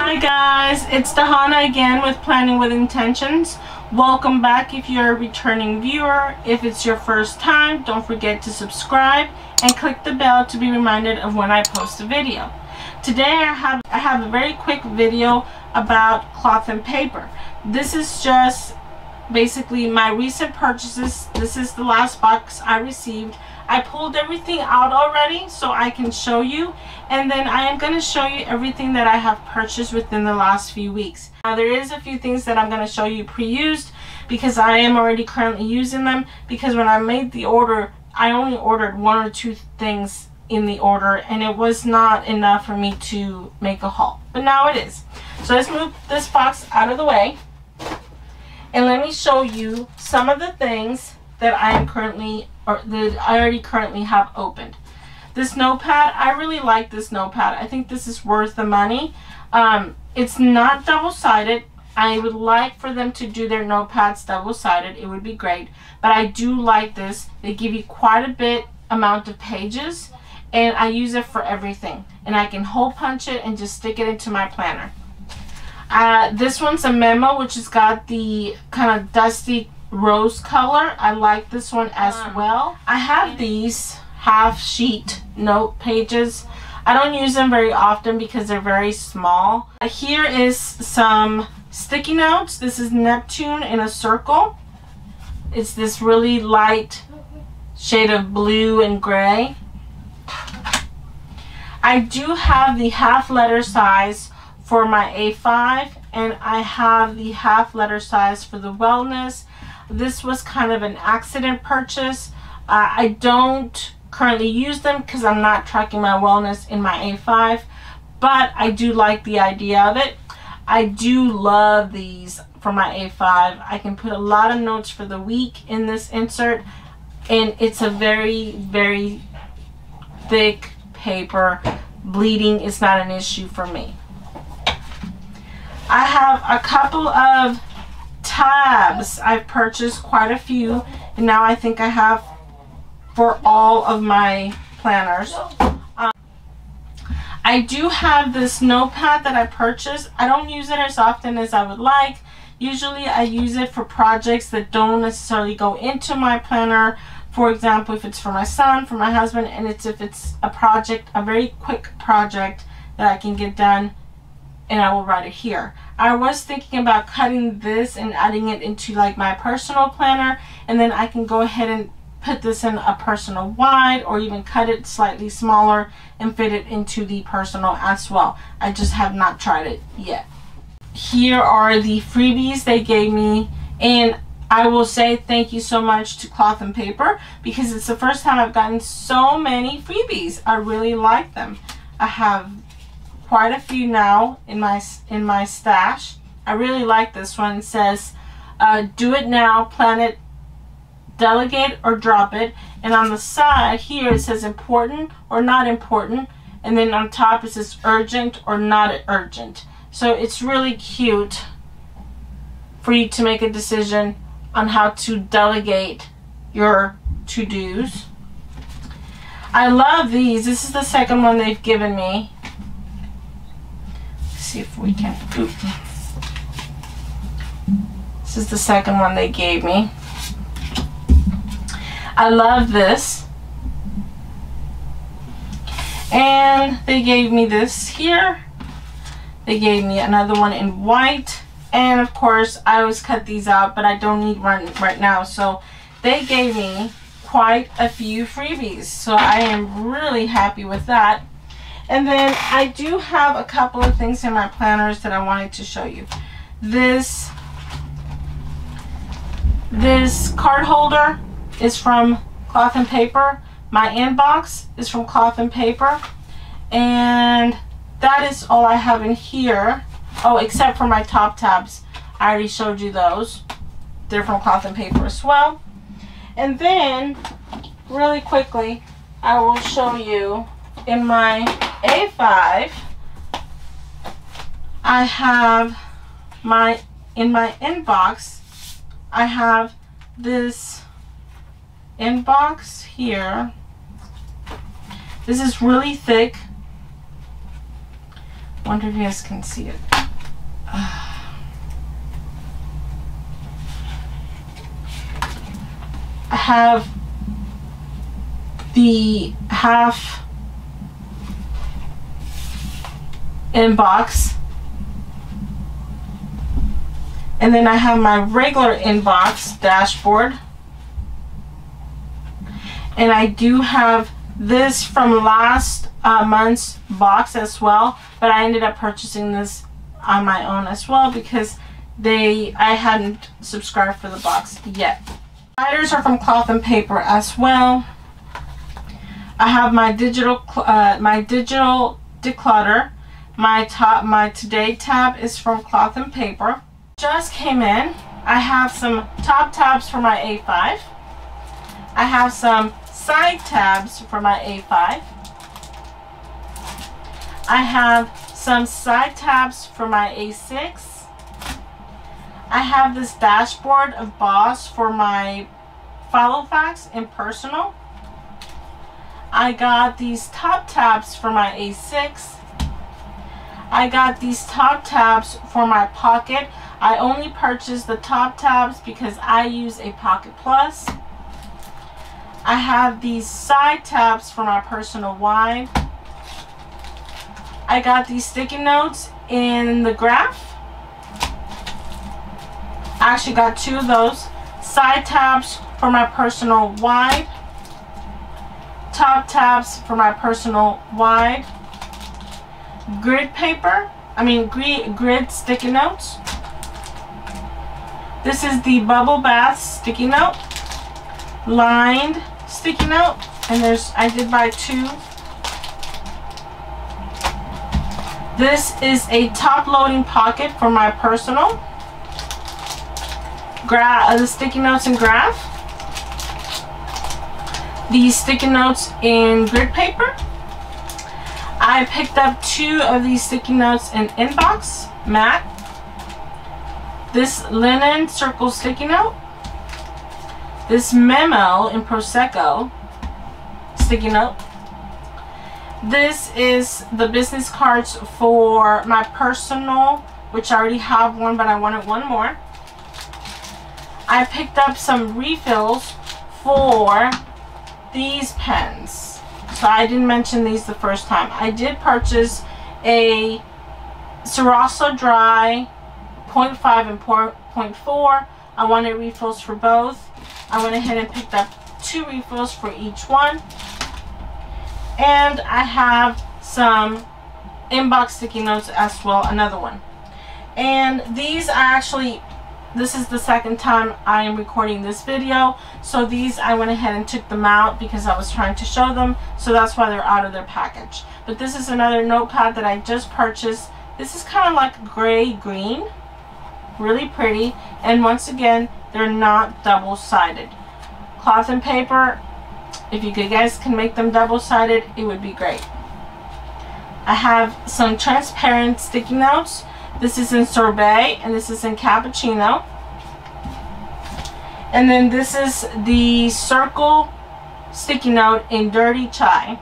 Hi guys, it's Dahana again with Planning with Intentions. Welcome back if you're a returning viewer. If it's your first time, don't forget to subscribe and click the bell to be reminded of when I post a video. Today I have a very quick video about cloth and paper. This is just basically my recent purchases. This is the last box I received. I pulled everything out already so I can show you, and then I am going to show you everything that I have purchased within the last few weeks. Now there is a few things that I'm going to show you pre-used because I am already currently using them, because when I made the order I only ordered one or two things in the order and it was not enough for me to make a haul, but now it is. So let's move this box out of the way and let me show you some of the things that I am currently, or that I already currently have opened. This notepad, I really like this notepad. I think this is worth the money. It's not double-sided. I would like for them to do their notepads double-sided. It would be great. But I do like this. They give you quite a bit amount of pages, and I use it for everything. And I can hole punch it and just stick it into my planner. This one's a memo, which has got the kind of dusty rose color. I like this one as well. I have these half sheet note pages. I don't use them very often because they're very small. Here is some sticky notes. This is Neptune in a circle. It's this really light shade of blue and gray. I do have the half letter size for my A5, and I have the half letter size for the wellness. This was kind of an accident purchase. I don't currently use them because I'm not tracking my wellness in my A5, but I do like the idea of it. I do love these for my A5. I can put a lot of notes for the week in this insert, and it's a very, very thick paper. Bleeding is not an issue for me. I have a couple of tabs. I've purchased quite a few, and now I think I have for all of my planners. I do have this notepad that I purchased. I don't use it as often as I would like. Usually I use it for projects that don't necessarily go into my planner. For example, if it's for my son, for my husband, and if it's a project, a very quick project that I can get done, and I will write it here. I was thinking about cutting this and adding it into like my personal planner, and then I can go ahead and put this in a personal wide, or even cut it slightly smaller and fit it into the personal as well. I just have not tried it yet. Here are the freebies they gave me, and I will say thank you so much to Cloth and Paper because it's the first time I've gotten so many freebies. I really like them. I have quite a few now in my stash. I really like this one. It says do it now, plan it, delegate or drop it, and on the side here it says important or not important, and then on top it says urgent or not urgent. So it's really cute for you to make a decision on how to delegate your to-dos. I love these. This is the second one they've given me. See if we can. Oop. This is the second one they gave me. I love this. And they gave me this here. They gave me another one in white. And of course, I always cut these out, but I don't need one right now. So they gave me quite a few freebies. So I am really happy with that. And then I do have a couple of things in my planners that I wanted to show you. This card holder is from Cloth and Paper. My inbox is from Cloth and Paper. And that is all I have in here. Oh, except for my top tabs. I already showed you those. They're from Cloth and Paper as well. And then, really quickly, I will show you in my A5, I have in my inbox, I have this inbox here. This is really thick. Wonder if you guys can see it. have the half inbox, and then I have my regular inbox dashboard, and I do have this from last month's box as well, but I ended up purchasing this on my own as well because I hadn't subscribed for the box yet. Sliders are from Cloth and Paper as well. I have my digital declutter. My Today tab is from Cloth and Paper. Just came in. I have some top tabs for my A5. I have some side tabs for my A5. I have some side tabs for my A6. I have this dashboard of Boss for my Filofax and personal. I got these top tabs for my A6. I got these top tabs for my Pocket. I only purchased the top tabs because I use a Pocket Plus. I have these side tabs for my personal wide. I got these sticky notes in the graph. I actually got two of those. Side tabs for my personal wide. Top tabs for my personal wide. Grid paper. Grid sticky notes. This is the Bubble Bath sticky note. Lined sticky note. And I did buy two. This is a top loading pocket for my personal. The sticky notes in graph. These sticky notes in grid paper. I picked up two of these sticky notes in inbox matte. This linen circle sticky note. This memo in Prosecco sticky note. This is the business cards for my personal, which I already have one, but I wanted one more. I picked up some refills for these pens. So I didn't mention these the first time. I did purchase a Sarasso Dry 0.5 and 0.4. I wanted refills for both. I went ahead and picked up two refills for each one. And I have some inbox sticky notes as well, another one. And these this is the second time I am recording this video, so these I went ahead and took them out because I was trying to show them, so that's why they're out of their package. But this is another notepad that I just purchased. This is kind of like gray green, really pretty, and once again they're not double-sided. Cloth and Paper, if you guys can make them double-sided, it would be great. I have some transparent sticky notes. This is in Sorbet and this is in Cappuccino. And then this is the circle sticky note in Dirty Chai.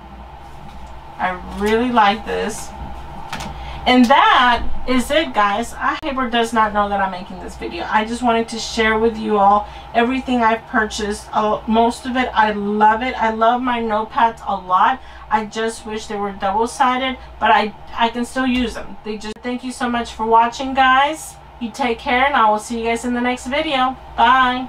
I really like this. And that is it, guys. iHaber does not know that I'm making this video. I just wanted to share with you all everything I've purchased. Most of it, I love it. I love my notepads a lot. I just wish they were double-sided, but I can still use them. Thank you so much for watching, guys. You take care, and I will see you guys in the next video. Bye.